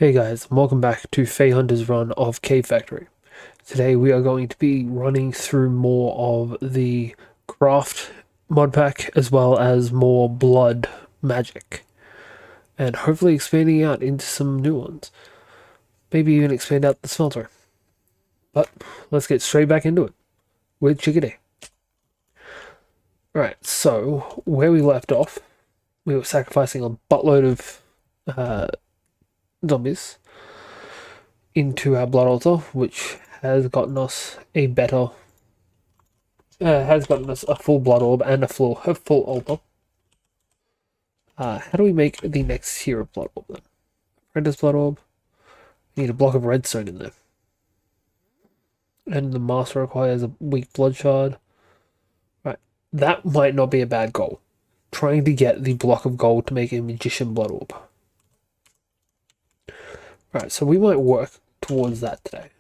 Hey guys, and welcome back to Fey Hunter's run of Cave Factory. Today we are going to be running through more of the craft mod pack as well as more blood magic. And hopefully expanding out into some new ones. Maybe even expand out the smelter. But let's get straight back into it with Chickadee. Alright, so where we left off, we were sacrificing a buttload of zombies into our blood altar, which has gotten us a better has gotten us a full blood orb and a full altar. How do we make the next tier of blood orb then? Apprentice blood orb. We need a block of redstone in there. And the master requires a weak blood shard. Right. That might not be a bad goal. Trying to get the block of gold to make a magician blood orb. Right, so we might work towards that today.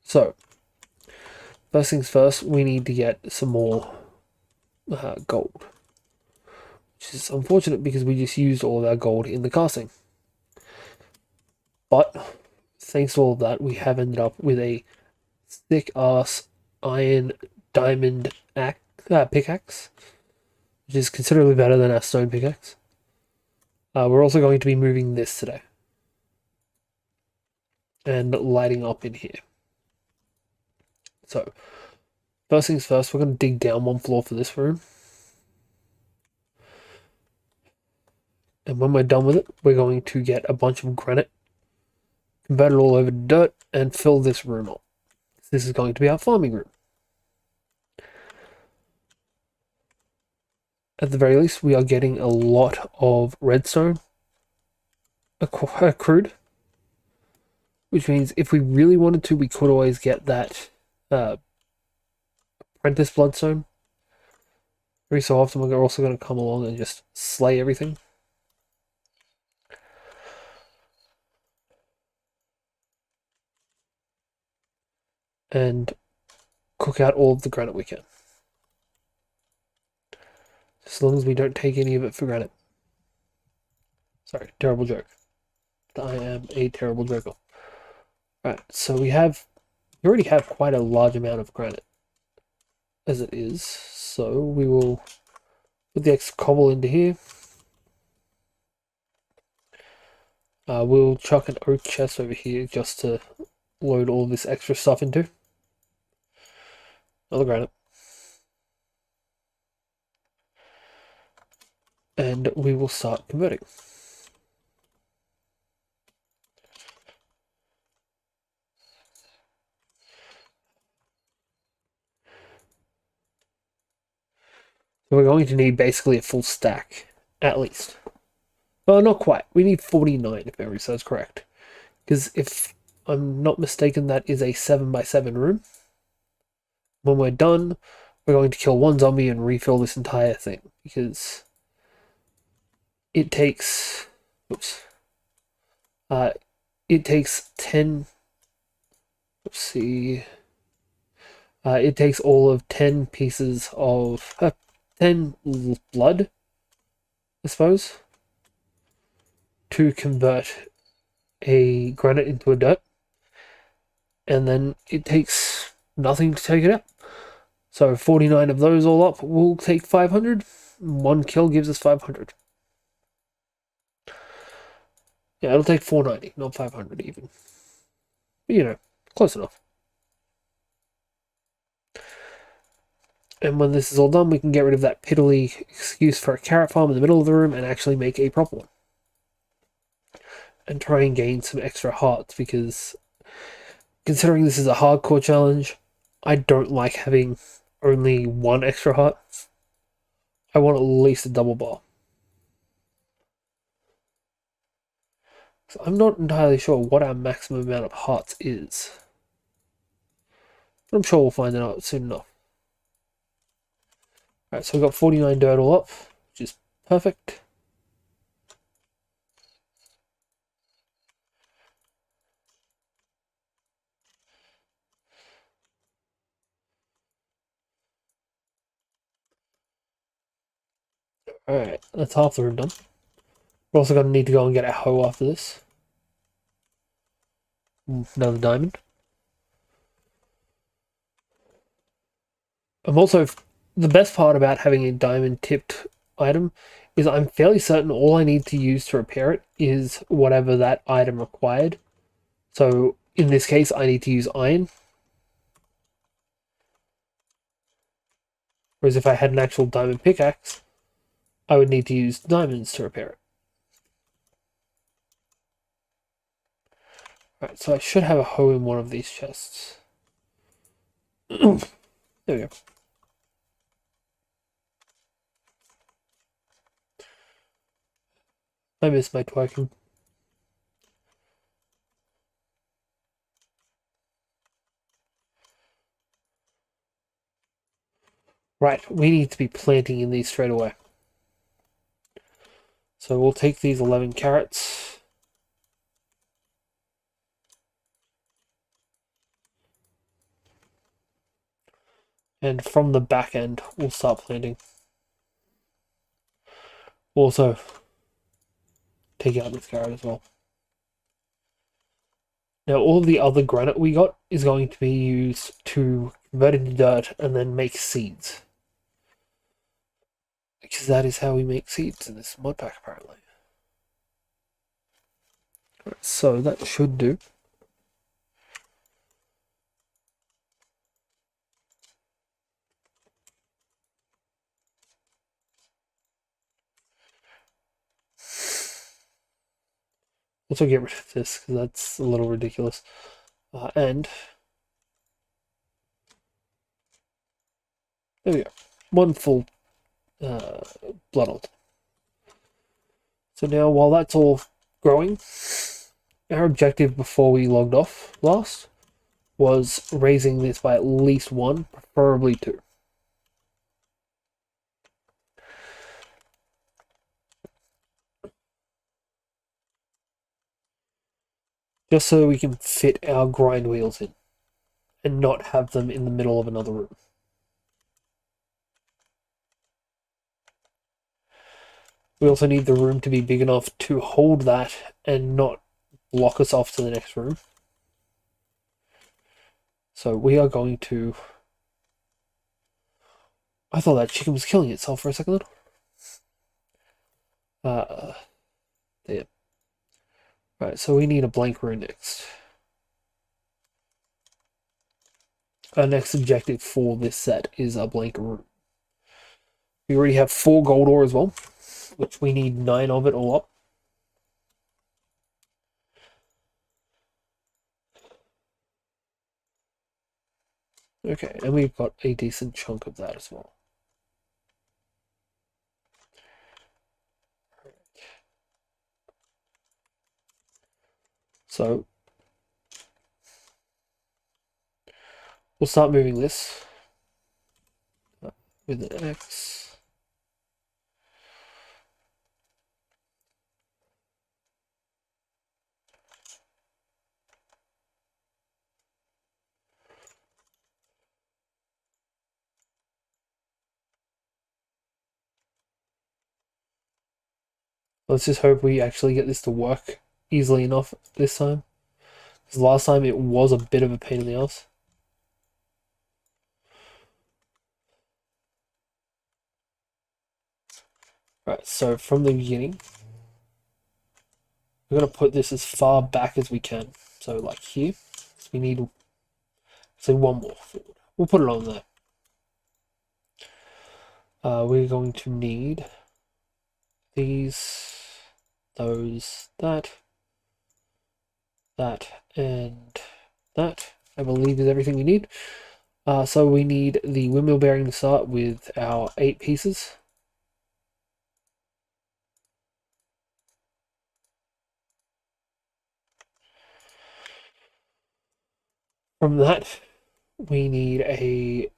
So, first things first, we need to get some more gold. Which is unfortunate because we just used all of our gold in the casting. But thanks to all of that, we have ended up with a thick-ass iron diamond pickaxe, which is considerably better than our stone pickaxe. We're also going to be moving this today and lighting up in here. So, first things first, we're going to dig down one floor for this room. And when we're done with it, we're going to get a bunch of granite, convert it all over to dirt, and fill this room up. This is going to be our farming room. At the very least, we are getting a lot of redstone accrued, which means if we really wanted to, we could always get that apprentice bloodstone. Every so often, we're also going to come along and just slay everything. And cook out all of the granite we can. As long as we don't take any of it for granted. Sorry, terrible joke. I am a terrible joker. Right, so we already have quite a large amount of granite as it is, so we will put the extra cobble into here. We'll chuck an oak chest over here just to load all this extra stuff into. Another granite. And we will start converting. So we're going to need basically a full stack, at least. Well, not quite. We need 49 if memory serves correct. Because if I'm not mistaken, that is a 7x7 room. When we're done, we're going to kill one zombie and refill this entire thing. Because it takes... Oops. It takes 10... Let's see... it takes all of 10 pieces of... 10 blood, I suppose, to convert a granite into a dirt. And then it takes nothing to take it out. So 49 of those all up will take 500. One kill gives us 500. Yeah, it'll take 490, not 500 even. But, you know, close enough. And when this is all done, we can get rid of that piddly excuse for a carrot farm in the middle of the room and actually make a proper one. And try and gain some extra hearts, because considering this is a hardcore challenge, I don't like having only one extra heart. I want at least a double bar. So I'm not entirely sure what our maximum amount of hearts is. But I'm sure we'll find it out soon enough. Alright, so we've got 49 dirt all up, which is perfect. Alright, that's half the room done. We're also going to need to go and get a hoe after this. Another diamond. I'm also... The best part about having a diamond-tipped item is I'm fairly certain all I need to use to repair it is whatever that item required. So, in this case, I need to use iron. Whereas if I had an actual diamond pickaxe, I would need to use diamonds to repair it. Right, so I should have a hoe in one of these chests. There we go. I miss my twerking. Right, we need to be planting in these straight away. So we'll take these 11 carrots. And from the back end, we'll start planting. Also, take out this carrot as well. Now, all the other granite we got is going to be used to convert into dirt and then make seeds. Because that is how we make seeds in this mod pack, apparently. Right, so that should do. Also get rid of this, because that's a little ridiculous. And there we go. One full blood altar. So now, while that's all growing, our objective before we logged off last was raising this by at least 1, preferably 2. Just so we can fit our grind wheels in and not have them in the middle of another room. We also need the room to be big enough to hold that and not block us off to the next room. So we are going to... I thought that chicken was killing itself for a second. There. Right, so we need a blank room next. Our next objective for this set is a blank room. We already have 4 gold ore as well, which we need 9 of it all up. Okay, and we've got a decent chunk of that as well. So we'll start moving this with an X. Let's just hope we actually get this to work easily enough this time. Because last time it was a bit of a pain in the ass. Right, so from the beginning, we're going to put this as far back as we can. So like here, so we need, say, 1 more forward. We'll put it on there. We're going to need these, those, that, and that. I believe is everything we need. So we need the windmill bearing to start with our 8 pieces. From that, we need a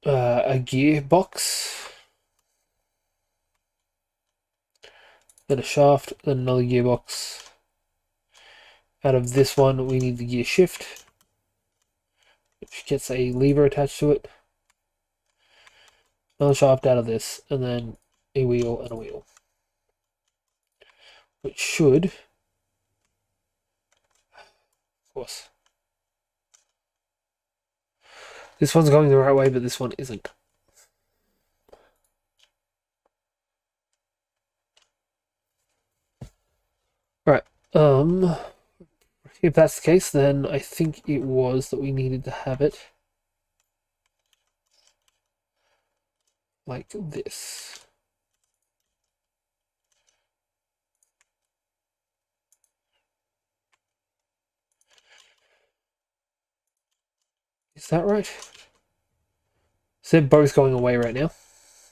gearbox, then a shaft, then another gearbox. Out of this one, we need the gear shift, which gets a lever attached to it. Another shaft out of this, and then a wheel and a wheel. It should. Of course. This one's going the right way, but this one isn't. Right. If that's the case, then I think it was that we needed to have it like this. Is that right? So they're both going away right now,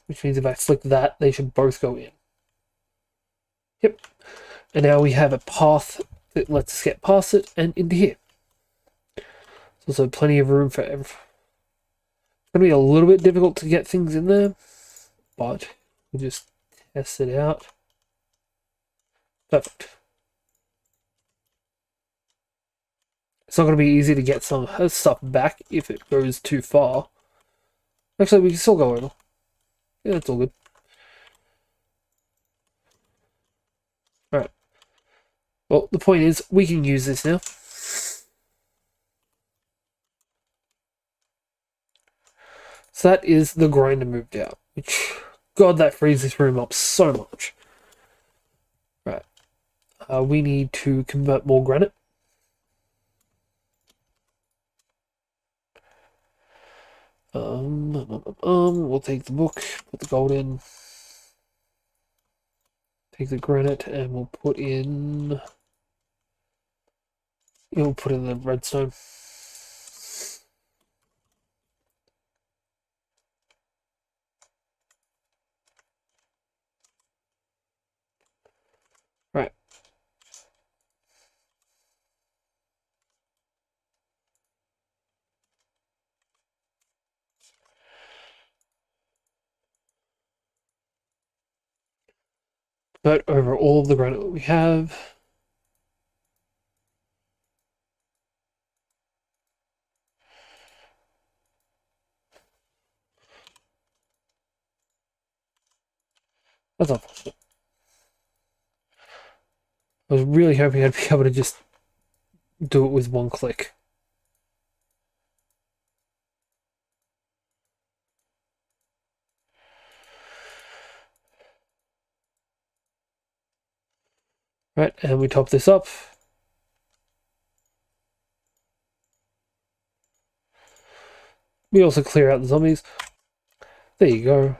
which means if I flick that, they should both go in. Yep. And now we have a path that lets us get past it and into here. There's also plenty of room for everything. It's going to be a little bit difficult to get things in there, but we'll just test it out. Perfect. It's not going to be easy to get some stuff back if it goes too far. Actually, we can still go over. Yeah, that's all good. Alright. Well, the point is, we can use this now. So that is the grinder moved out. Which, God, that frees this room up so much. Right. We need to convert more granite. We'll take the book, put the gold in. Take the granite, and we'll put in... We'll put in the redstone. Right. But over all of the granite that we have. That's unfortunate. I was really hoping I'd be able to just do it with one click. Right, and we top this up. We also clear out the zombies. There you go.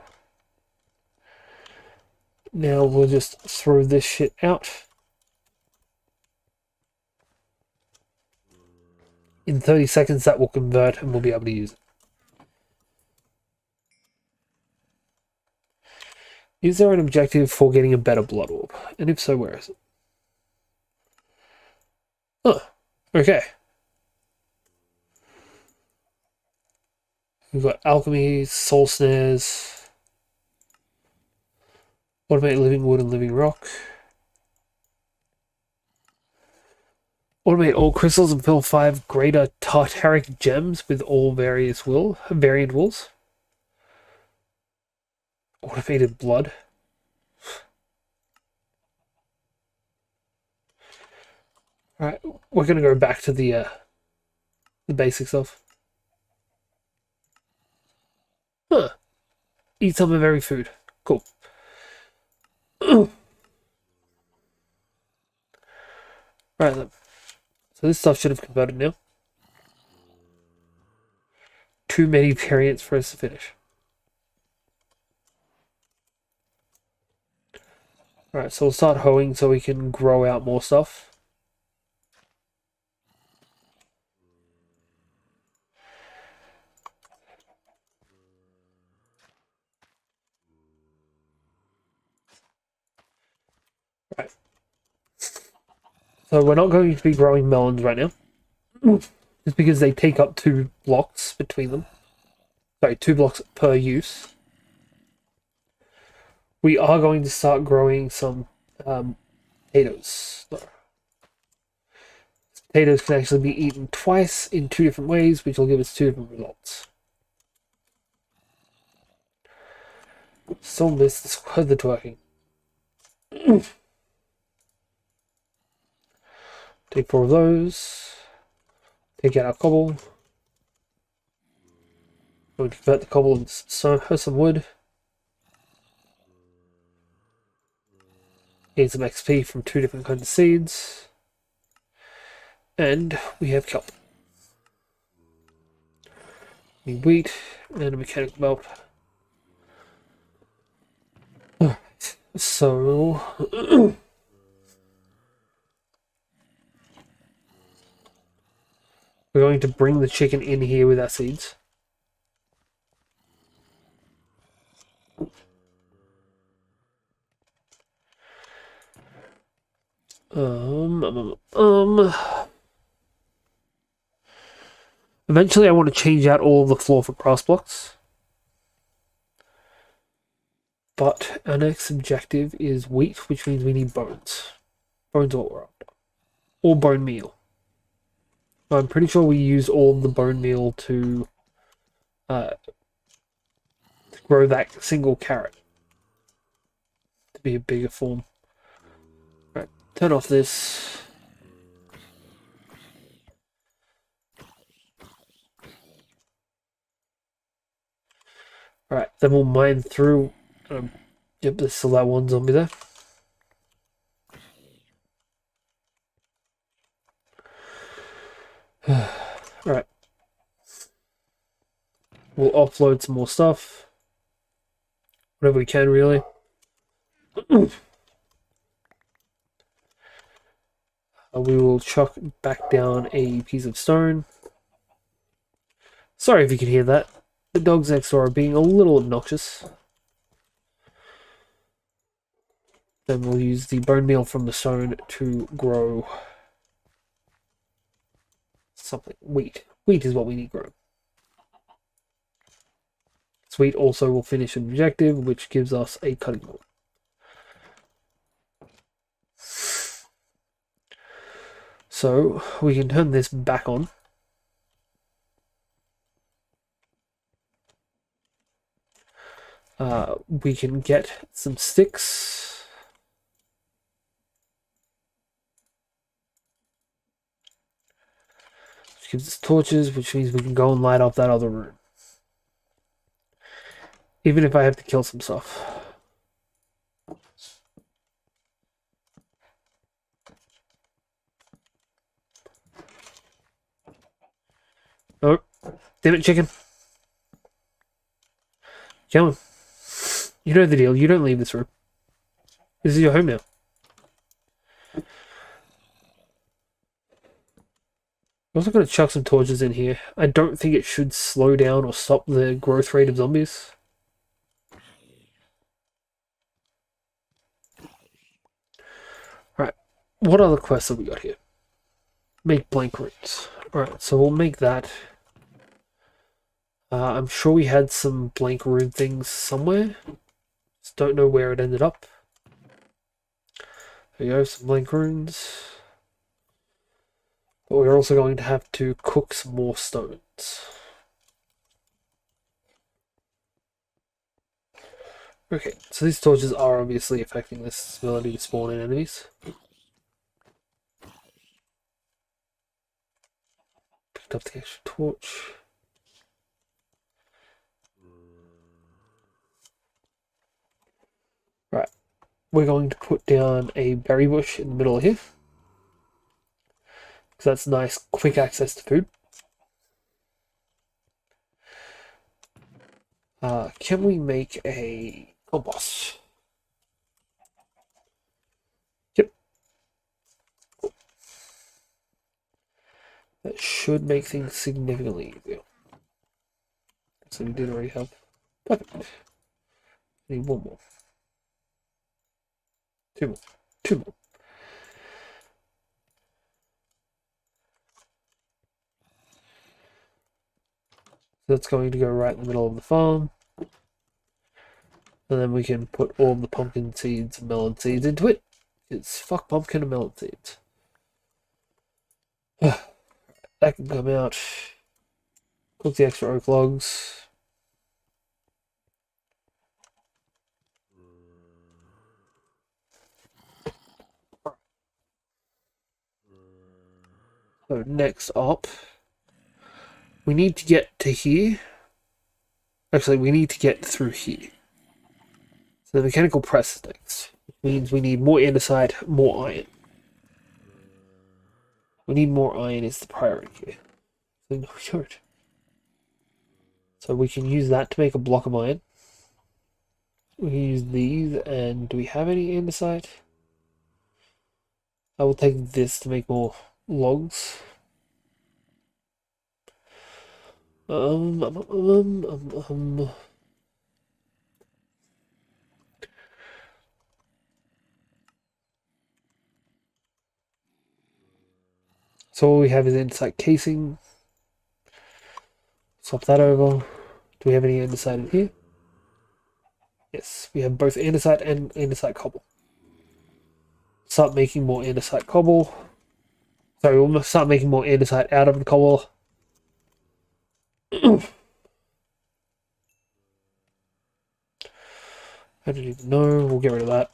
Now we'll just throw this shit out. In 30 seconds that will convert and we'll be able to use it. Is there an objective for getting a better blood orb? And if so, where is it? Oh, okay. We've got alchemy, soul snares, automate living wood and living rock. Automate all crystals and fill 5 greater tartaric gems with all variant wills. Automated blood. Alright, we're gonna go back to the basic stuff. Huh. Eat some of every food. Cool. Right then. So this stuff should have converted now. Too many variants for us to finish. Alright, so we'll start hoeing so we can grow out more stuff. Right. So we're not going to be growing melons right now. Just because they take up 2 blocks between them. Sorry, 2 blocks per use. We are going to start growing some potatoes. Potatoes can actually be eaten twice in 2 different ways, which will give us 2 different results. Still miss the twerking. Take 4 of those. Take out our cobble. Going to convert the cobble into some wood. Gain some XP from 2 different kinds of seeds. And we have kelp. Need wheat and a mechanical belt. Alright, so we're going to bring the chicken in here with our seeds. Eventually I want to change out all of the floor for grass blocks. But our next objective is wheat, which means we need bones. Bones are what we're after. Or bone meal. I'm pretty sure we use all of the bone meal to grow that single carrot to be a bigger form. Right, turn off this. Alright, then we'll mine through. Yep, there's still that one zombie there. Alright. We'll offload some more stuff. Whatever we can, really. We will chuck back down a piece of stone. Sorry if you can hear that. The dogs next door are being a little obnoxious. Then we'll use the bone meal from the stone to grow something. Wheat. Wheat is what we need grown. Wheat also will finish an objective, which gives us a cutting board. So we can turn this back on. We can get some sticks. Which gives us torches, which means we can go and light up that other room. Even if I have to kill some stuff. Oh, damn it, chicken. Come on. You know the deal. You don't leave this room. This is your home now. I'm also going to chuck some torches in here. I don't think it should slow down or stop the growth rate of zombies. Right. What other quests have we got here? Make blank runes. Alright, so we'll make that. I'm sure we had some blank rune things somewhere. Just don't know where it ended up. There you go, some blank runes. But we're also going to have to cook some more stones. Okay, so these torches are obviously affecting this ability to spawn in enemies. Picked up the extra torch. Right, we're going to put down a berry bush in the middle of here. Because that's nice, quick access to food. Can we make a compost? Yep. That should make things significantly easier. So we did already have. Perfect. I need one more. Two more. Two more. That's going to go right in the middle of the farm. And then we can put all the pumpkin seeds and melon seeds into it. It's fuck pumpkin and melon seeds. That can come out. Cook the extra oak logs. So next up, we need to get to here. Actually, we need to get through here. So the mechanical press is next, which means we need more andesite, more iron. We need more iron is the priority here. So no, we don't. So we can use that to make a block of iron. We can use these, and do we have any andesite? I will take this to make more logs. So all we have is andesite casing. Swap that over. Do we have any andesite in here? Yes, we have both andesite and andesite cobble. Start making more andesite cobble. Sorry, we'll start making more andesite out of the cobble. I don't even know. We'll get rid of that.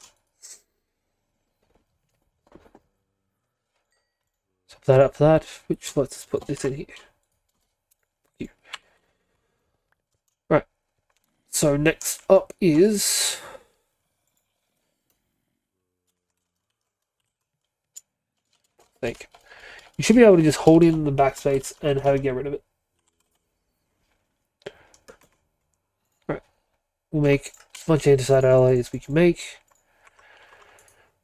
Swap that up for that, which lets us put this in here. Right. So next up is like you should be able to just hold in the backspace and have it get rid of it. Right. We'll make as much andesite alloy as we can make.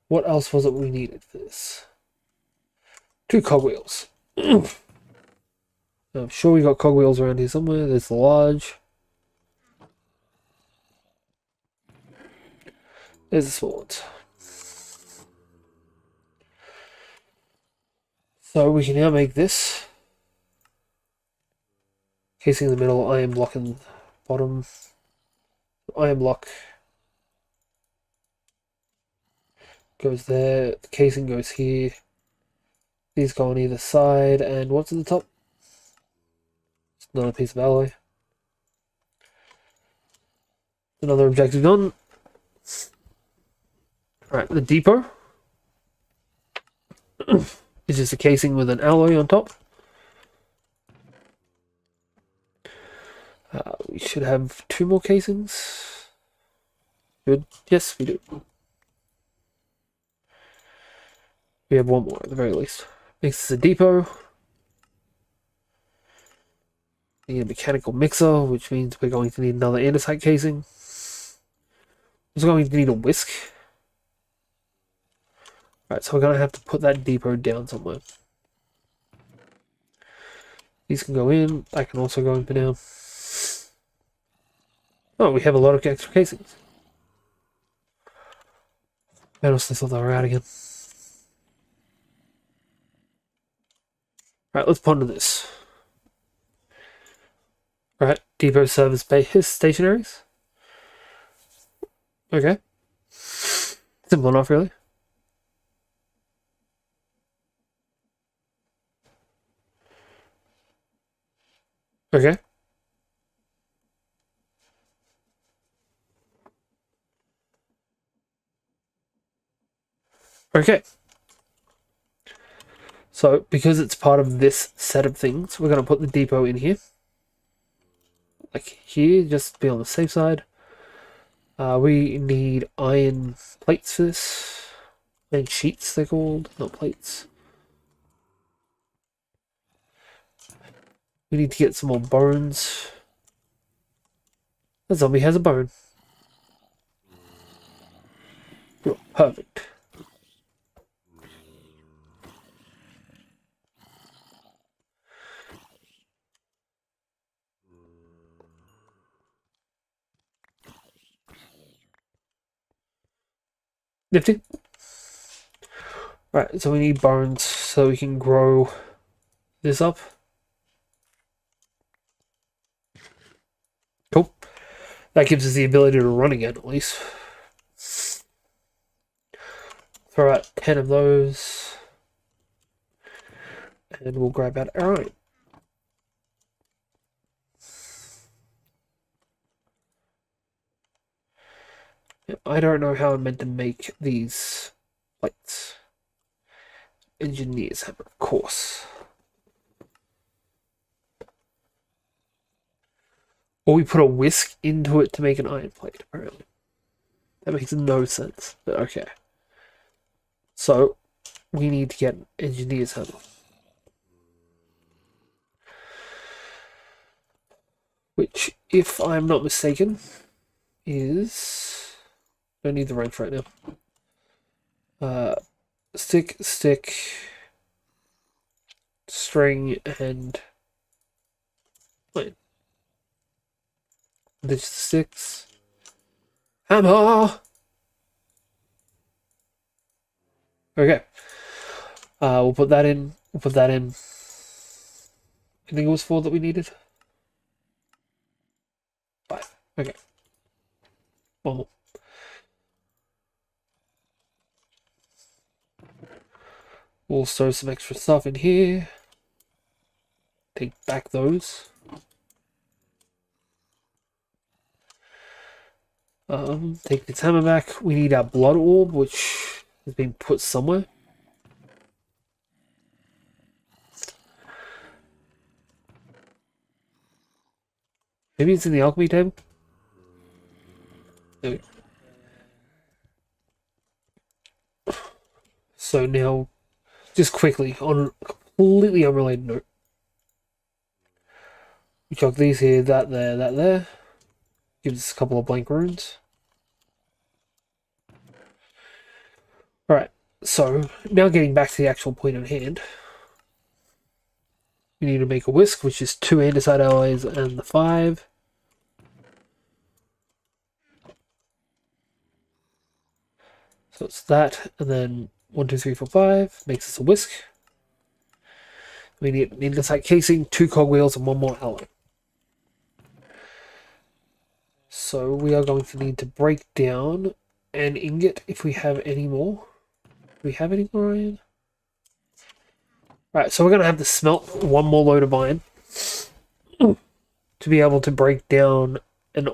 What else was it we needed for this? 2 cogwheels. I'm sure we got cogwheels around here somewhere. There's the large. There's the small ones. So we can now make this. Casing in the middle, iron block in the bottom. Iron block goes there. The casing goes here. These go on either side. And what's at the top? It's another piece of alloy. Another objective done. Alright, the depot. It's just a casing with an alloy on top. We should have 2 more casings. Good. Yes, we do. We have 1 more at the very least. Makes this a depot. We need a mechanical mixer, which means we're going to need another andesite casing. We're going to need a whisk. Right, so we're going to have to put that depot down somewhere. These can go in. I can also go in for now. Oh, we have a lot of extra casings. I honestly thought they were out again. Right, let's ponder this. Right, depot service base stationaries. Okay. Simple enough, really. Okay. Okay. So, because it's part of this set of things, we're going to put the depot in here. Like here, just to be on the safe side. We need iron plates for this. And sheets, they're called, not plates. We need to get some more bones. The zombie has a bone. Oh, perfect. Nifty. Right, so we need bones so we can grow this up. Cool. That gives us the ability to run again, at least. Throw out 10 of those. And we'll grab out our iron. I don't know how I'm meant to make these plates. Engineers have, of course. Or we put a whisk into it to make an iron plate, apparently. That makes no sense, but okay. So, we need to get an engineer's hammer. Which, if I'm not mistaken, is... Don't need the wrench right now. Stick, string, and... Wait. This 6. Hammer! Okay. We'll put that in. We'll put that in. I think it was 4 that we needed. 5. Okay. One more. We'll throw some extra stuff in here. Take back those. Take this hammer back. We need our blood orb, which has been put somewhere. Maybe it's in the alchemy table. There we go. So now, just quickly, on a completely unrelated note, we chuck these here, that there, that there. Gives us a couple of blank runes. Alright, so now getting back to the actual point at hand. We need to make a whisk, which is 2 andesite alloys and the 5. So it's that, and then 1, 2, 3, 4, 5 makes us a whisk. We need an andesite casing, 2 cogwheels, and 1 more alloy. So we are going to need to break down an ingot if we have any more. Do we have any more iron? Right, so we're going to have to smelt 1 more load of iron to be able to break down an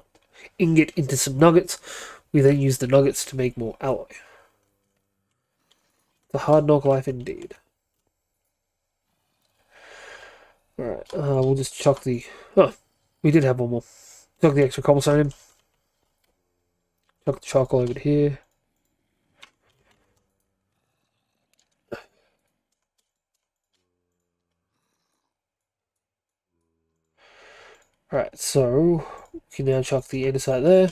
ingot into some nuggets. We then use the nuggets to make more alloy. The hard knock life indeed. Alright, we'll just chuck the... Oh, we did have 1 more. Chuck the extra cobblestone in. Chuck the charcoal over here. Alright, so we can now chuck the andesite there.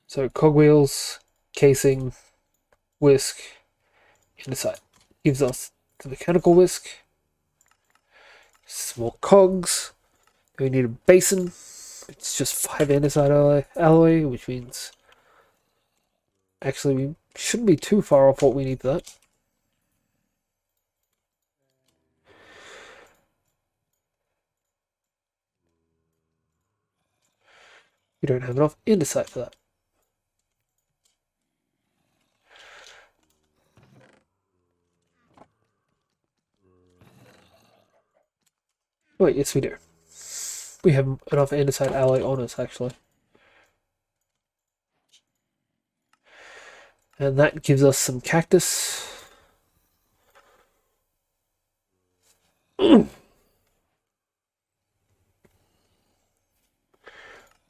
So cogwheels, casing, whisk, andesite. Gives us the mechanical whisk. Some more cogs. Then we need a basin. It's just 5 andesite alloy, which means actually we shouldn't be too far off what we need for that. We don't have enough andesite for that. Wait, yes we do. We have enough andesite alloy on us, actually. And that gives us some cactus.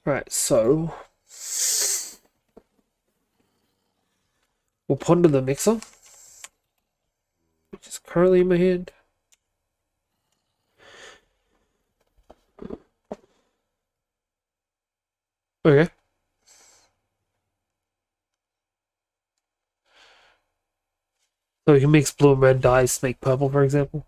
Right, so we'll ponder the mixer, which is currently in my hand. Okay. So we can mix blue and red dyes to make purple, for example.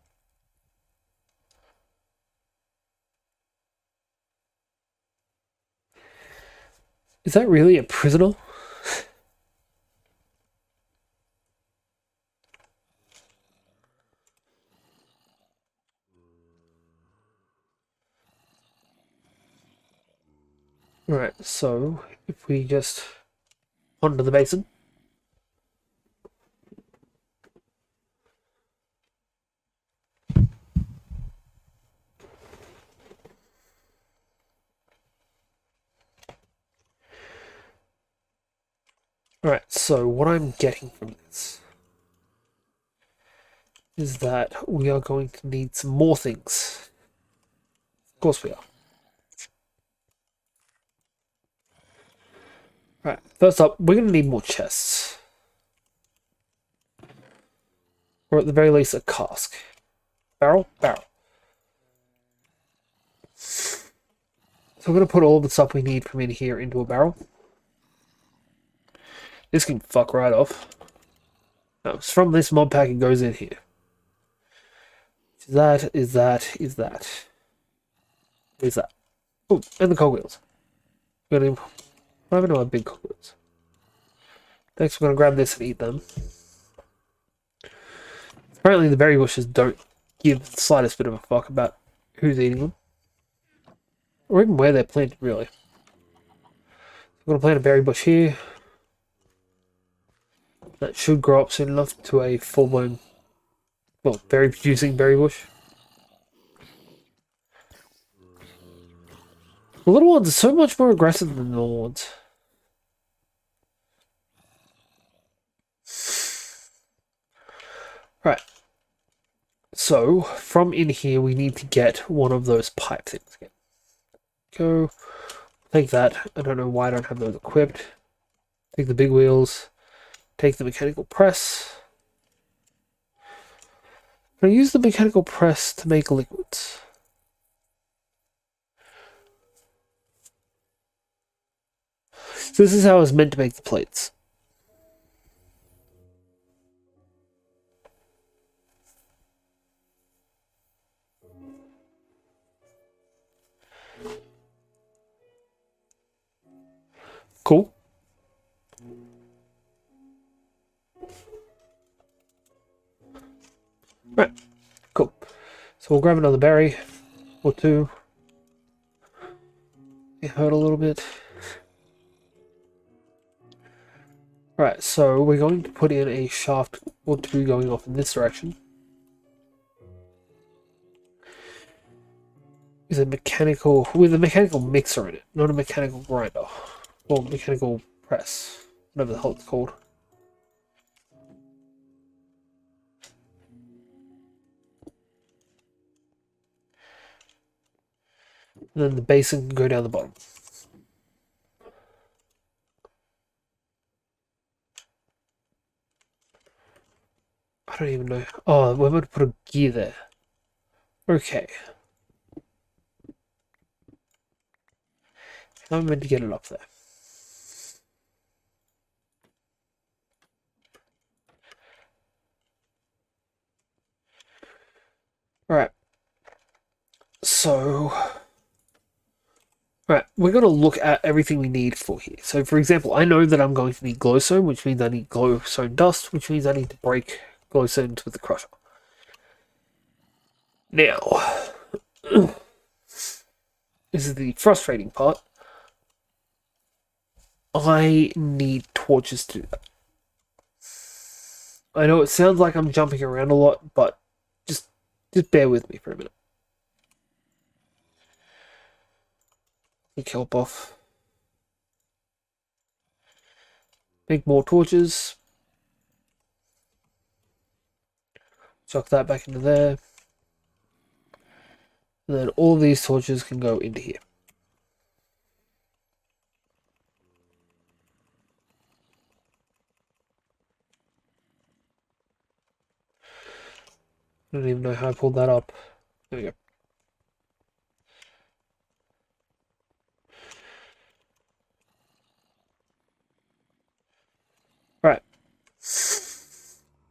Is that really a prisoner? Right, so if we just ponder the basin. Alright, so what I'm getting from this is that we are going to need some more things. Of course we are. Right, first up, we're going to need more chests. Or at the very least, a cask. Barrel? Barrel. So we're going to put all the stuff we need from in here into a barrel. This can fuck right off. No, it's from this mod pack, it goes in here. Is that. Is that. Oh, and the cogwheels. We're going to... What happened to our big cogwheels? Next, we're going to grab this and eat them. Apparently the berry bushes don't give the slightest bit of a fuck about who's eating them. Or even where they're planted, really. We're going to plant a berry bush here. That should grow up soon enough to a full-blown, well, berry-producing berry bush. The little ones are so much more aggressive than the little ones. Right. So, from in here, we need to get one of those pipe things again. Go. Take that. I don't know why I don't have those equipped. Take the big wheels. Take the mechanical press. I'm going to use the mechanical press to make liquids. So this is how I was meant to make the plates. Cool. Right. Cool. So we'll grab another berry or two. It hurt a little bit. Right, so we're going to put in a shaft or two going off in this direction. With a mechanical mixer in it, not a mechanical grinder. Or mechanical press. Whatever the hell it's called. And then the basin can go down the bottom. I don't even know. Oh, we're going to put a gear there. Okay. How am I meant to get it up there? Alright. So... Right, we're going to look at everything we need for here. So, for example, I know that I'm going to need glowstone, which means I need glowstone dust, which means I need to break glowstones with the crusher. Now, this is the frustrating part. I need torches to do that. I know it sounds like I'm jumping around a lot, but just bear with me for a minute. Kelp off. Make more torches. Chuck that back into there. And then all these torches can go into here. I don't even know how I pulled that up. There we go. Right.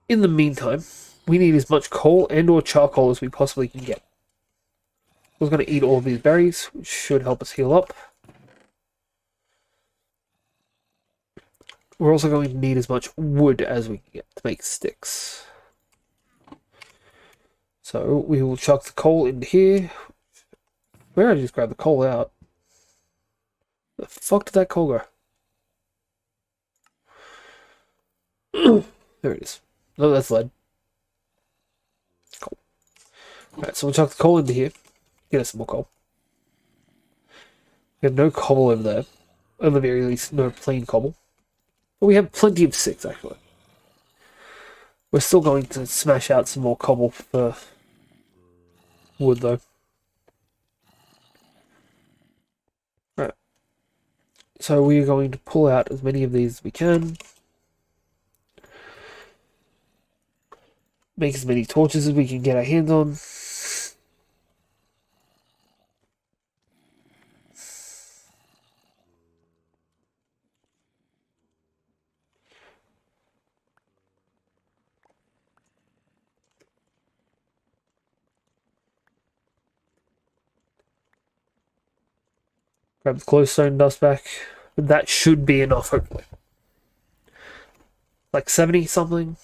In the meantime, we need as much coal and or charcoal as we possibly can get. We're going to eat all of these berries, which should help us heal up. We're also going to need as much wood as we can get to make sticks. So we will chuck the coal into here. Where did I just grab the coal out? The fuck did that coal go? There it is. No, that's lead. Coal. Alright, so we'll chuck the coal into here. Get us some more coal. We have no cobble over there. At the very least, no plain cobble. But we have plenty of sticks, actually. We're still going to smash out some more cobble for wood, though. Right. So we are going to pull out as many of these as we can. Make as many torches as we can get our hands on. Grab the glowstone dust back. That should be enough, hopefully. Like 70 something.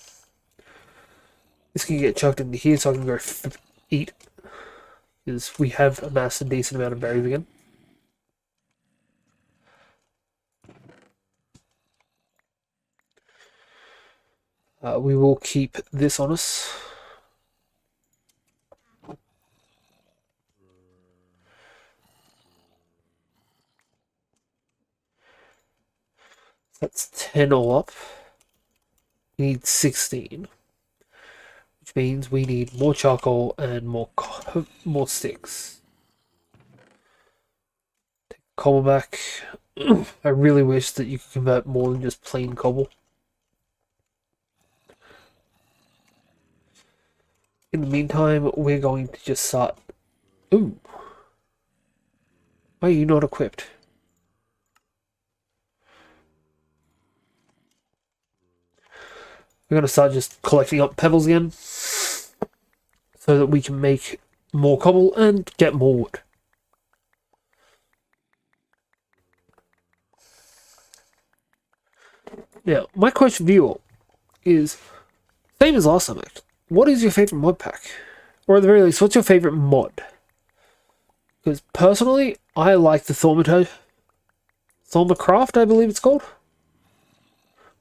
This can get chucked into here so I can go eat. Because we have amassed a decent amount of berries again. We will keep this on us. That's 10 all up. We need 16. Which means we need more charcoal and more sticks. Take cobble back. I really wish that you could convert more than just plain cobble. In the meantime, we're going to just start... Ooh. Why are you not equipped? We're going to start just collecting up pebbles again. So that we can make more cobble and get more wood. Now, my question for you all is, same as last time, actually. What is your favorite mod pack? Or at the very least, what's your favorite mod? Because personally, I like the Thaumaturgy. Thaumaturgy, I believe it's called.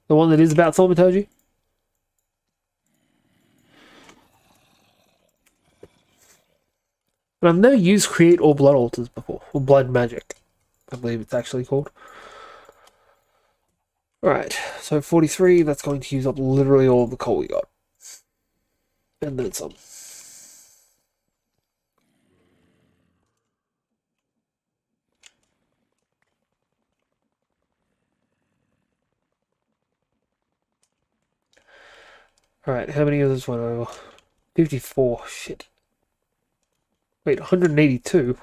The one that is about Thaumaturgy. But I've never used Create or Blood Altars before. Or Blood Magic, I believe it's actually called. Alright, so 43, that's going to use up literally all the coal we got. And then some. Alright, how many of those went over? 54, shit. Wait, 182?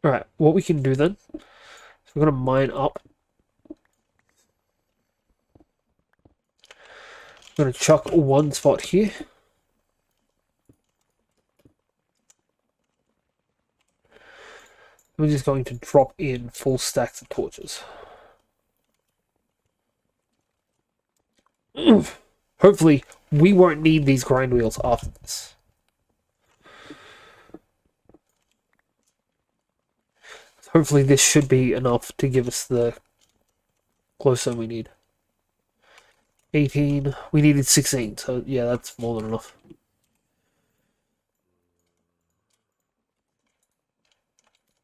Alright, what we can do then, is we're going to mine up. I'm going to chuck one spot here. We're just going to drop in full stacks of torches. Hopefully, we won't need these grind wheels after this. Hopefully, this should be enough to give us the glowstone we need. 18. We needed 16, so yeah, that's more than enough.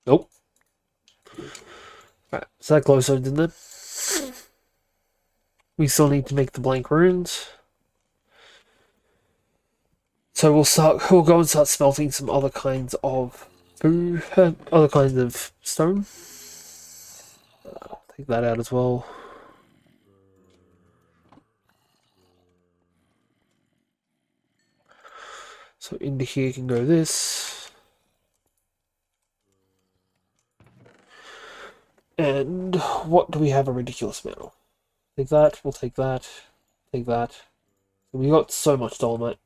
Nope. Right, so that glowstone's in there. We still need to make the blank runes. So we'll go and start smelting some other kinds of food, other kinds of stone. Take that out as well. So into here can go this. And what do we have a ridiculous amount of? Take that, we'll take that, take that. We got so much dolomite.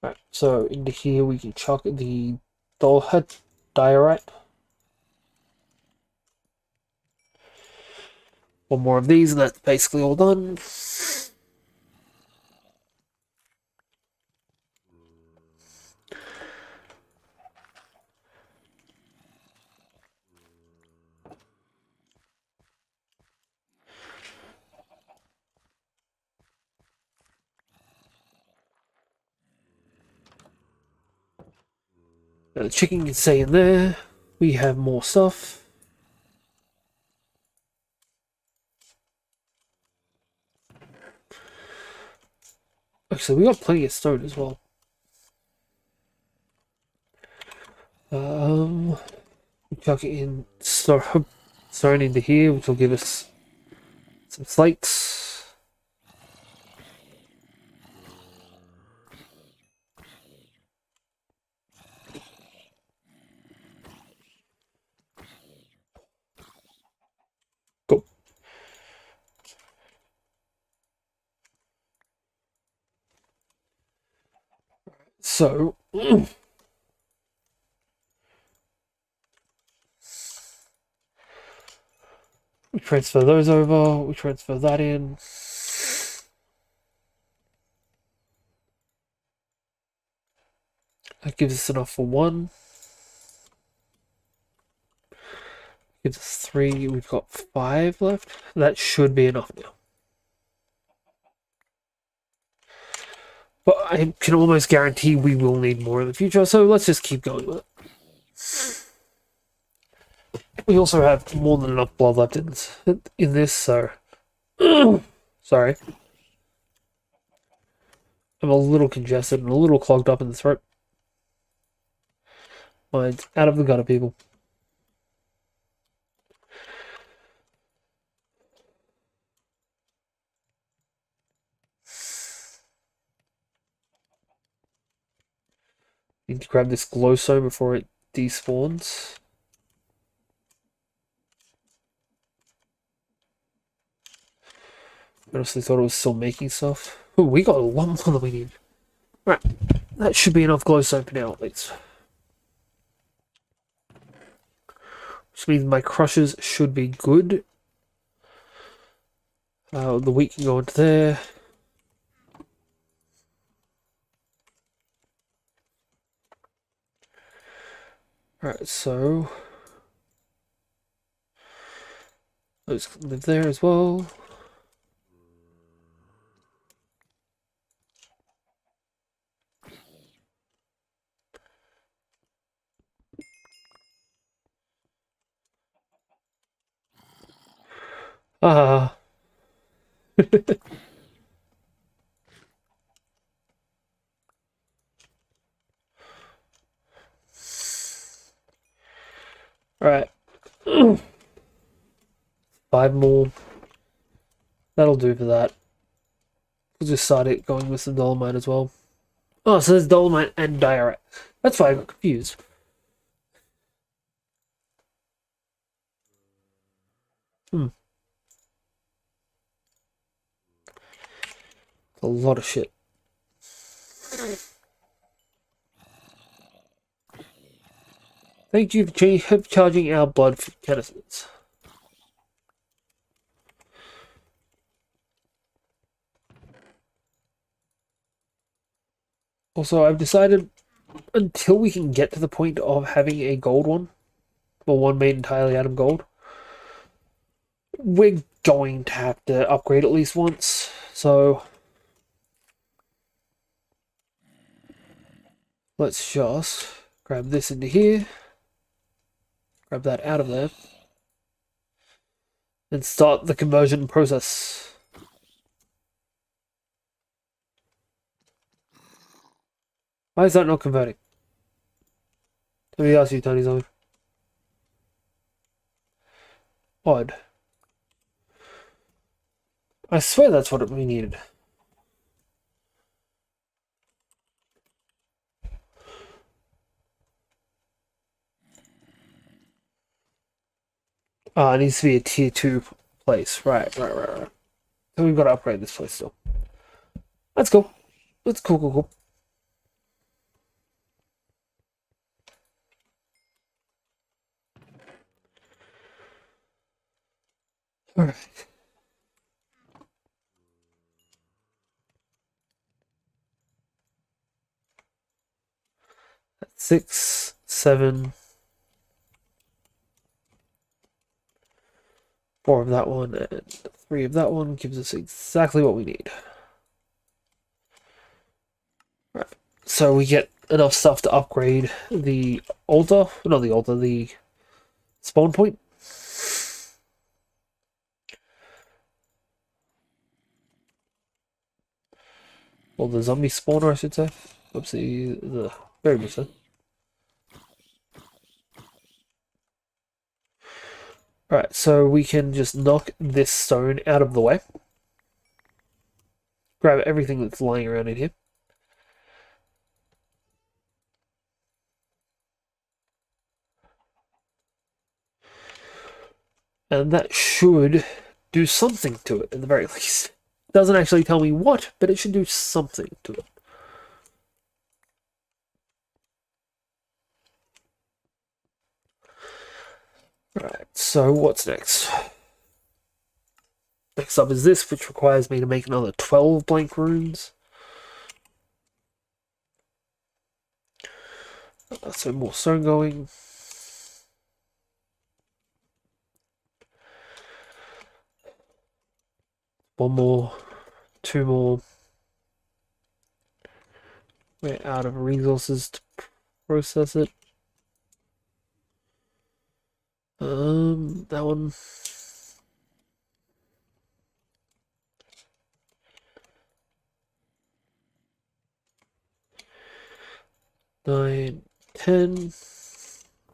Right, so into here we can chuck the diorite. One more of these and that's basically all done. Now the chicken can stay in there. We have more stuff. Actually, we got plenty of stone as well. Chuck it in stone into here, which will give us some slates. Cool. So, we transfer those over, we transfer that in. That gives us enough for one. Gives us 3, we've got 5 left. That should be enough now. But I can almost guarantee we will need more in the future, so let's just keep going with it. We also have more than enough blood left in this, so... Sorry. I'm a little congested and a little clogged up in the throat. Mine's out of the gutter, people. Need to grab this glowstone before it despawns. I honestly thought it was still making stuff. Ooh, we got a lot more than we need. Right, that should be enough glowstone for now, at least. Which means my crushers should be good. The wheat can go into there. Right, so... those can live there as well. Ah. Alright. 5 more. That'll do for that. We'll just start it going with some dolomite as well. Oh, so there's dolomite and diorite. That's why I got confused. A lot of shit. Thank you for charging our blood canisters. Also, I've decided until we can get to the point of having a gold one, or one made entirely out of gold, we're going to have to upgrade at least once. So let's just grab this into here, grab that out of there, and start the conversion process. Why is that not converting? Let me ask you, Tony Zombie. Odd. I swear that's what we needed. It needs to be a tier 2 place. Right. So we've got to upgrade this place still. That's cool. That's cool. Alright. That's 6, 7... 4 of that one and 3 of that one gives us exactly what we need. Right. So we get enough stuff to upgrade the altar. Not the altar, the spawn point. Or the zombie spawner, I should say. Oopsie, the very much so. Alright, so we can just knock this stone out of the way. Grab everything that's lying around in here. And that should do something to it, at the very least. Doesn't actually tell me what, but it should do something to it. Alright, so what's next? Next up is this, which requires me to make another 12 blank runes. So more stone going. One more, two more. We're out of resources to process it. That one. Nine, 10.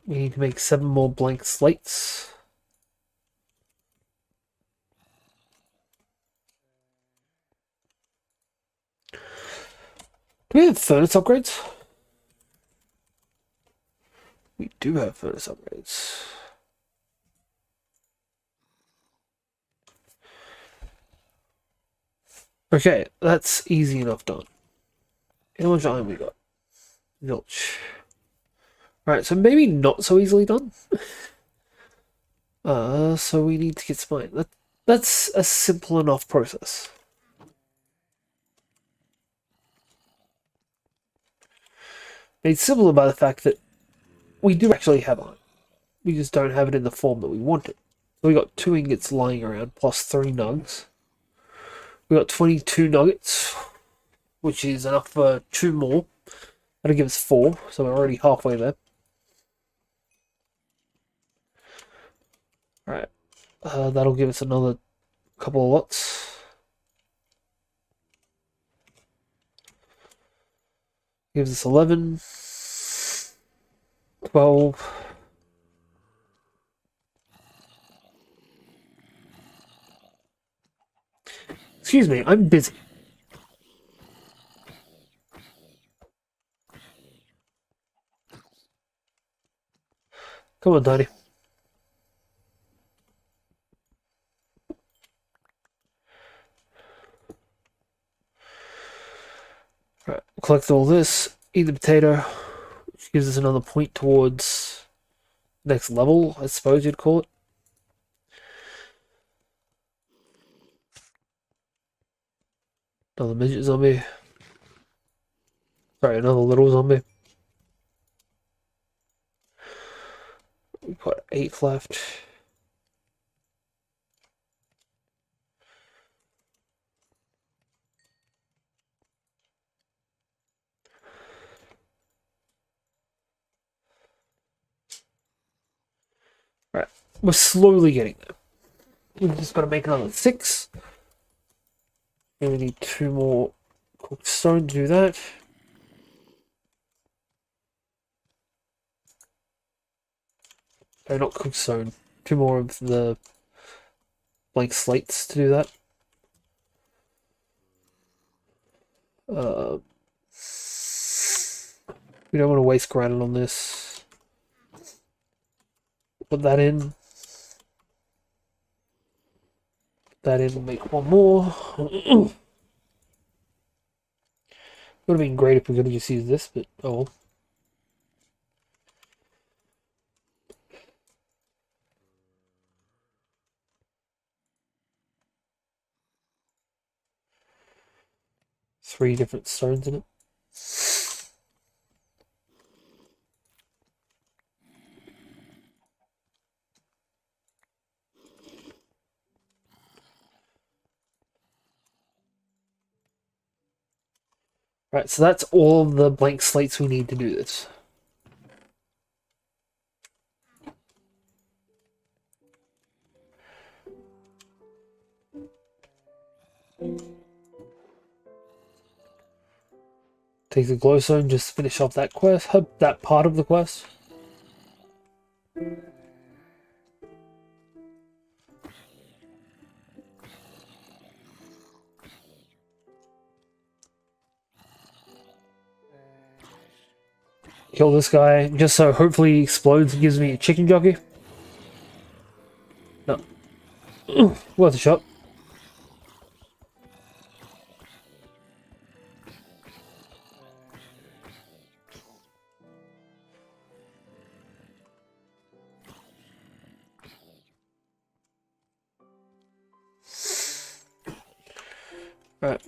We need to make 7 more blank slates. Do we have furnace upgrades? We do have furnace upgrades. Okay, that's easy enough done. How much iron we got? Zilch. Right, so maybe not so easily done. So we need to get some iron. That's a simple enough process. Made simpler by the fact that we do actually have iron. We just don't have it in the form that we want it. So we got 2 ingots lying around, plus 3 nugs. We got 22 nuggets, which is enough for 2 more. That'll give us 4, so we're already halfway there. Alright, that'll give us another couple of lots. Gives us 11, 12. Excuse me, I'm busy. Come on, Tiny. Right, collect all this, eat the potato, which gives us another point towards next level, I suppose you'd call it. Another midget zombie. Sorry, another little zombie. We've got 8 left. Right, we're slowly getting there. We've just got to make another 6. And we need 2 more cooked stone to do that. No, not cooked stone. 2 more of the blank slates to do that. We don't want to waste granite on this. Put that in. Put that in and make 1 more. Would have been great if we could have just used this, but oh well. Three different stones in it. Right, so that's all of the blank slates we need to do this. Take the glowstone, just finish off that quest, that part of the quest. Kill this guy, just so hopefully he explodes and gives me a chicken jockey. No. Worth a shot. Right.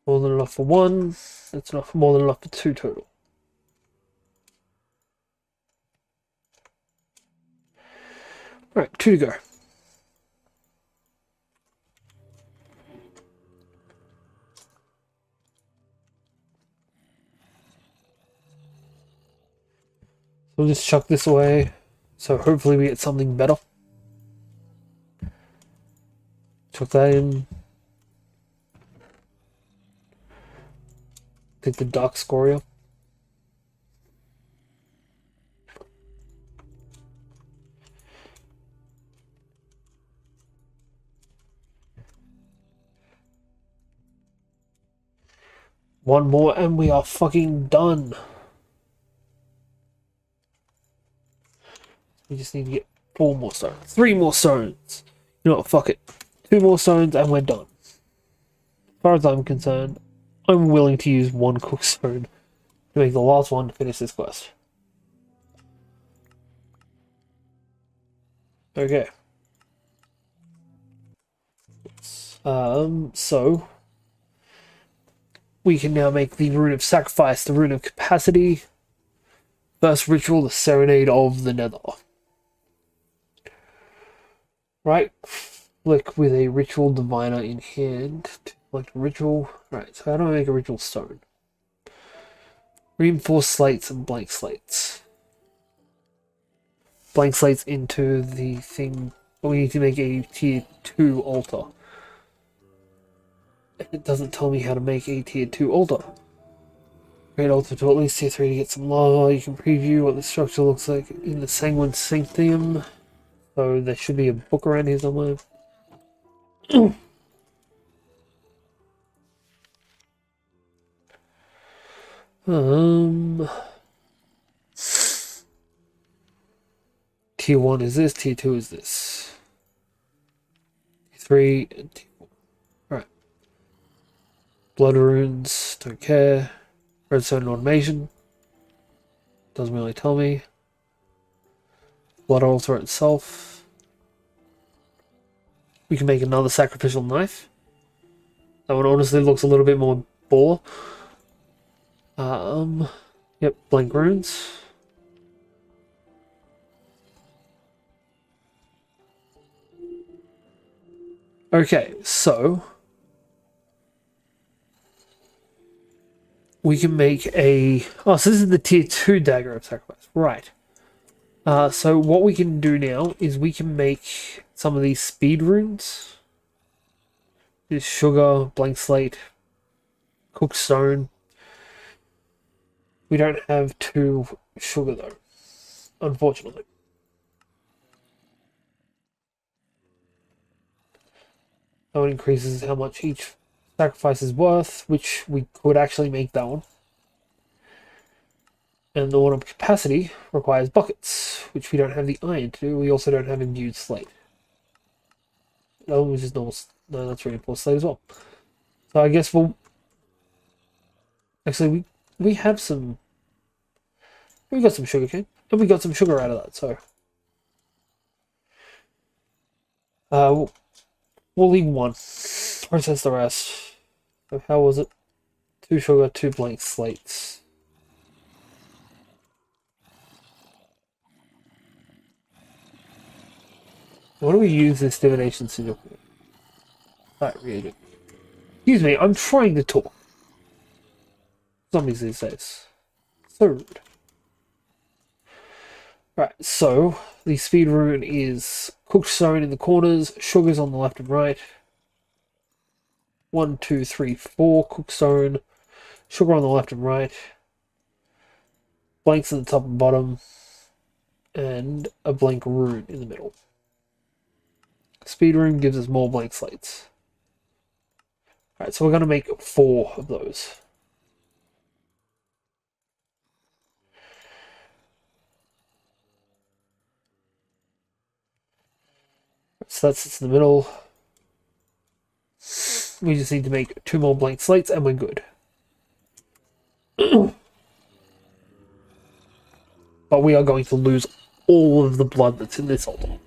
More than enough for one. That's enough. More than enough for two total. Right, two to go. We'll just chuck this away. So hopefully we get something better. Chuck that in. Take the Dark Scoria. One more and we are fucking done. We just need to get 4 more stones. 3 more stones. You know what, fuck it. 2 more stones and we're done. As far as I'm concerned, I'm willing to use 1 cook stone to make the last one to finish this quest. Okay. So we can now make the Rune of Sacrifice, the Rune of Capacity. First ritual, the Serenade of the Nether. Right, flick with a Ritual Diviner in hand. Select ritual. Right, so how do I make a ritual stone? Reinforced slates and blank slates. Blank slates into the thing. We need to make a tier 2 altar. It doesn't tell me how to make a tier 2 altar. Create altar to at least tier 3 to get some lava. You can preview what the structure looks like in the Sanguine Sanctum. So there should be a book around here somewhere. Tier 1 is this, tier 2 is this. Tier 3 and tier 4. Right. Blood runes, don't care. Redstone automation. Doesn't really tell me. Blood altar itself. We can make another sacrificial knife. That one honestly looks a little bit more baller. Yep, blank runes. Okay, so we can make a... Oh, so this is the tier 2 Dagger of Sacrifice. Right. So what we can do now is we can make some of these speed runes. There's sugar, blank slate, cooked stone. We don't have 2 sugar though, unfortunately. That one increases how much each sacrifice is worth, which we could actually make that one. And the one of capacity requires buckets, which we don't have the iron to do. We also don't have imbued slate. That one was just normal. No, that's reinforced slate as well. So I guess we'll... Actually, we have some... We got some sugar cane. And we got some sugar out of that, so... We'll leave 1. Process the rest. So how was it? 2 sugar, 2 blank slates. What do we use this divination sigil for? That reagent. Excuse me, I'm trying to talk. Zombies these days. So rude. Right, so the speed rune is cooked stone in the corners, sugars on the left and right. 1, 2, 3, 4 cooked stone, sugar on the left and right, blanks at the top and bottom, and a blank rune in the middle. Speed rune gives us more blank slates. Alright, so we're going to make 4 of those. So that sits in the middle. We just need to make 2 more blank slates and we're good. But we are going to lose all of the blood that's in this altar.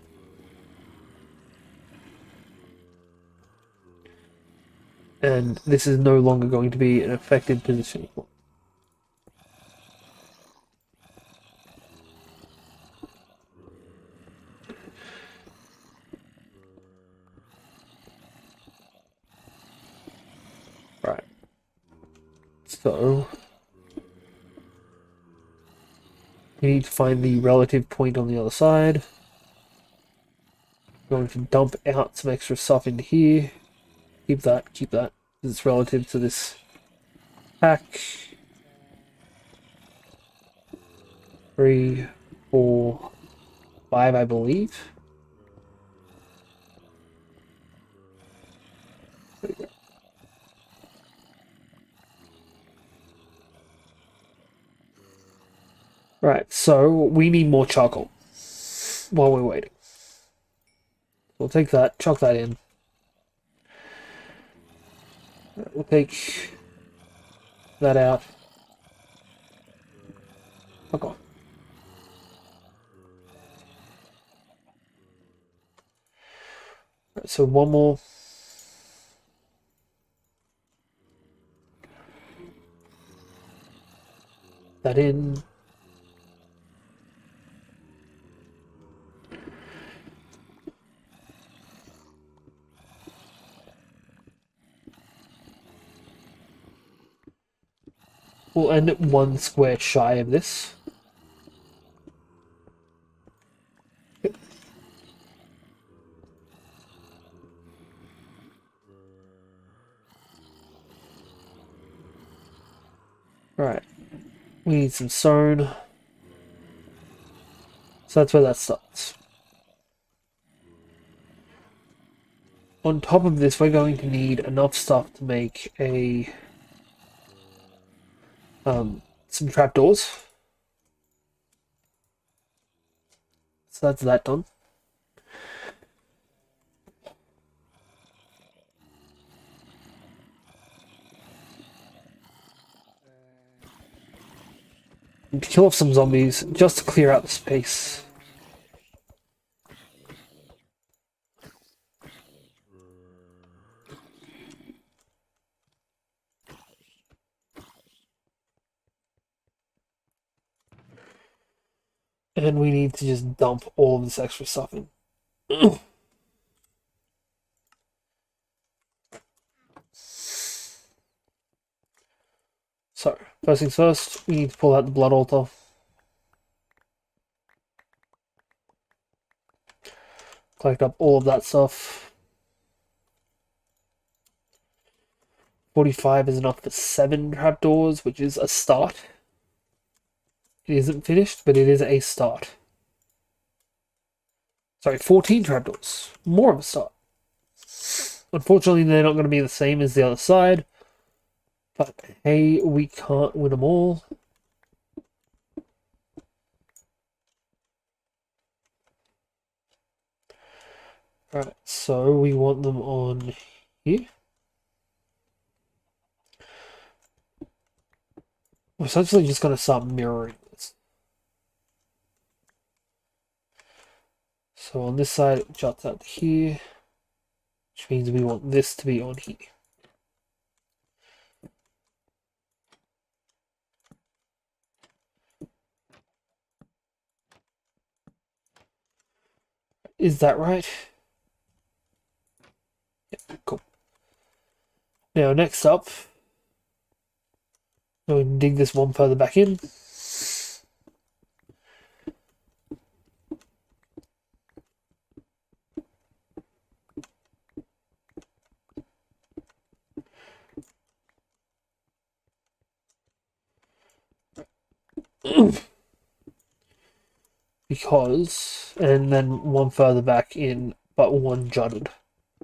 And this is no longer going to be an effective position. Right. So we need to find the relative point on the other side. Going to dump out some extra stuff into here. Keep that. It's relative to this pack. 3, 4, 5, I believe. Right, so we need more charcoal while we're waiting. We'll take that, chuck that in. We'll take that out. Fuck off. Right, so one more. That in. We'll end at 1 square shy of this. Right. We need some stone. So that's where that starts. On top of this, we're going to need enough stuff to make some trapdoors. So that's that done. And kill off some zombies just to clear out the space. And we need to just dump all of this extra stuff in. So, first things first, we need to pull out the blood altar. Collect up all of that stuff. 45 is enough for 7 trapdoors, which is a start. It isn't finished, but it is a start. Sorry, 14 trapdoors. More of a start. Unfortunately, they're not going to be the same as the other side. But hey, we can't win them all. Alright, so we want them on here. We're essentially just going to start mirroring this. So on this side, it juts out to here, which means we want this to be on here. Is that right? Yeah, cool. Now, next up, we can dig this one further back in. Because, and then one further back in, but one jutted.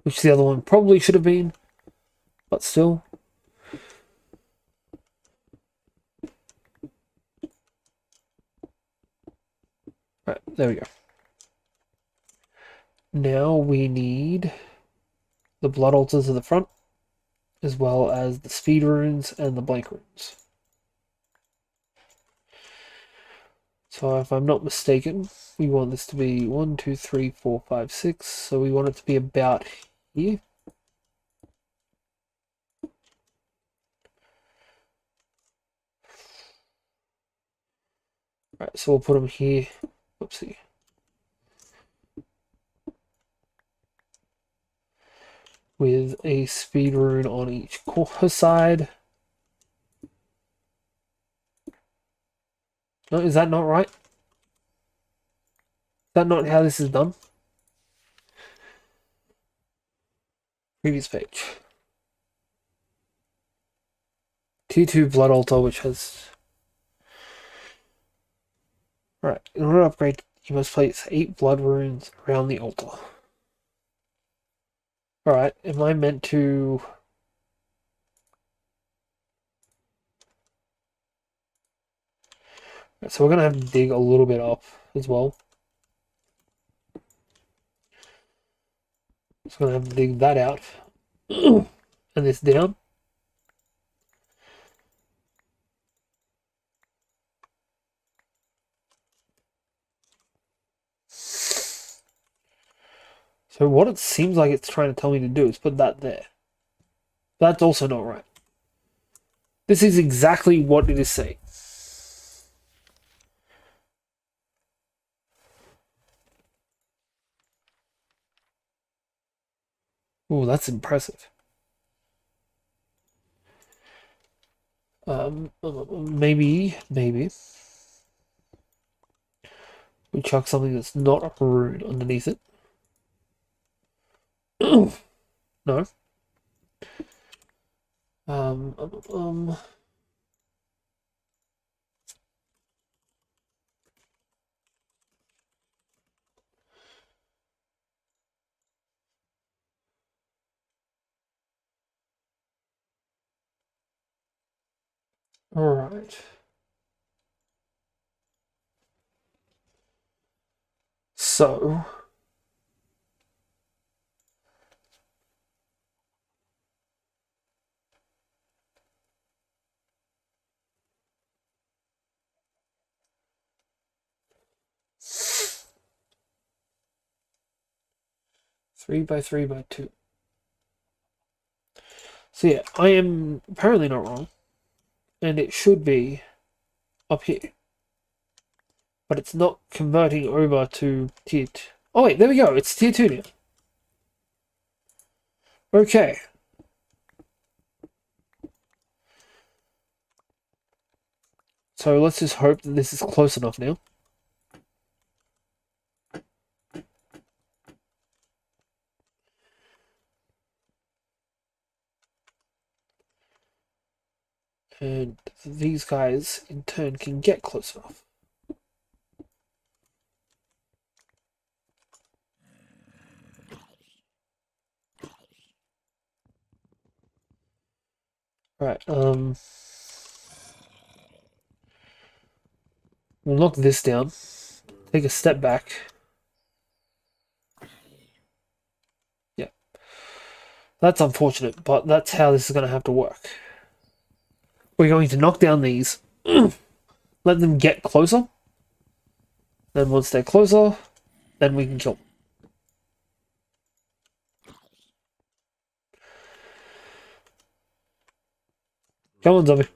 Which the other one probably should have been, but still. Right, there we go. Now we need the blood altars at the front, as well as the speed runes and the blank runes. So if I'm not mistaken, we want this to be 1, 2, 3, 4, 5, 6. So we want it to be about here. Right, so we'll put them here. Oopsie. With a speed rune on each corner side. No, is that not right? Is that not how this is done? Previous page. Tier 2 blood altar, which has... Right, in order to upgrade, you must place 8 blood runes around the altar. Alright, am I meant to... Right, so we're going to have to dig a little bit up as well. So we're going to have to dig that out. And this down. So what it seems like it's trying to tell me to do is put that there. That's also not right. This is exactly what it is saying. Oh, that's impressive. Maybe we chuck something that's not a rune underneath it. No. All right. So 3 by 3 by 2. So yeah, I am apparently not wrong. And it should be up here. But it's not converting over to tier 2. Oh wait, there we go. It's tier 2 now. Okay. So let's just hope that this is close enough now. And these guys, in turn, can get close enough. Right, we'll knock this down. Take a step back. Yeah. That's unfortunate, but that's how this is going to have to work. We're going to knock down these. Let them get closer. Then once they're closer, then we can kill them. Come on, zombie.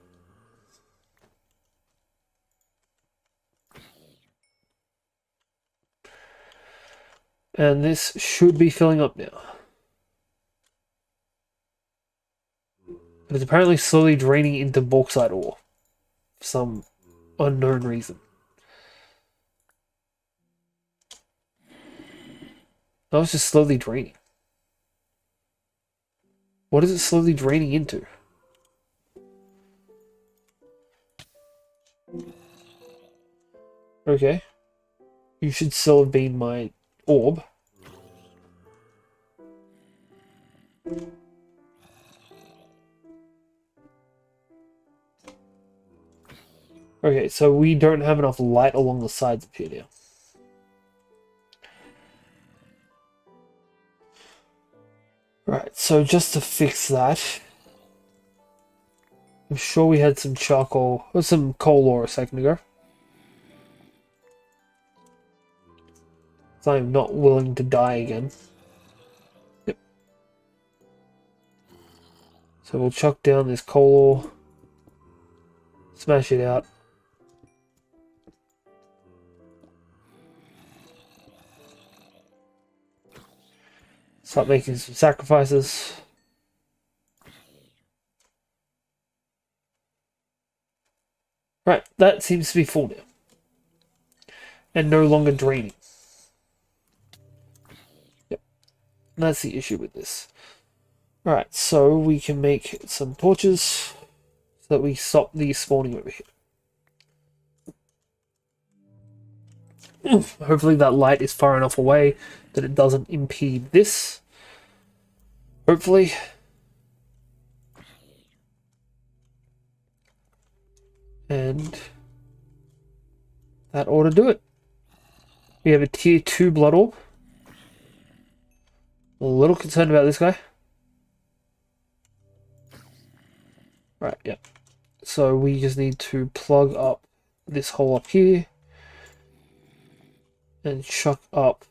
And this should be filling up now. But it's apparently slowly draining into bauxite ore. For some unknown reason. No, it's just slowly draining. What is it slowly draining into? Okay. You should still have been my orb. Okay, so we don't have enough light along the sides up here now. Right, so just to fix that, I'm sure we had some charcoal, or some coal ore a second ago. So I'm not willing to die again. Yep. So we'll chuck down this coal ore, smash it out. Start making some sacrifices. Right, that seems to be full now. And no longer draining. Yep. And that's the issue with this. Alright, so we can make some torches so that we stop the spawning over here. Hopefully that light is far enough away that it doesn't impede this. Hopefully. And that ought to do it. We have a tier 2 blood orb. A little concerned about this guy. Right, yeah. So we just need to plug up this hole up here. And chuck up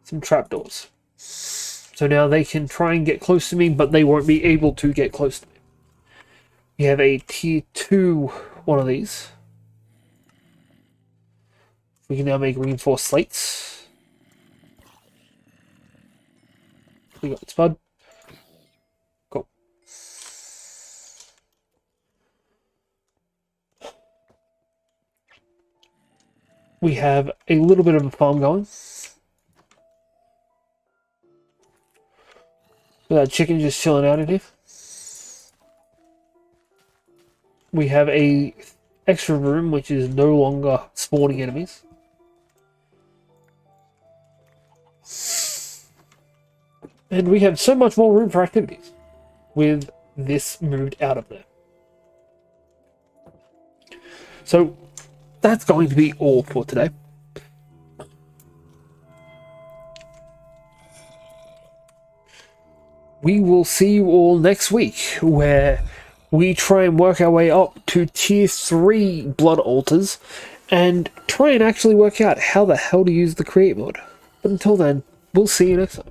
some trapdoors. So now they can try and get close to me, but they won't be able to get close to me. We have a tier 2 one of these. We can now make reinforced slates. We got spud. Cool. We have a little bit of a farm going. With that chicken just chilling out in here. We have a extra room which is no longer spawning enemies. And we have so much more room for activities with this moved out of there. So that's going to be all for today. We will see you all next week, where we try and work our way up to tier 3 blood altars and try and actually work out how the hell to use the create mode. But until then, we'll see you next time.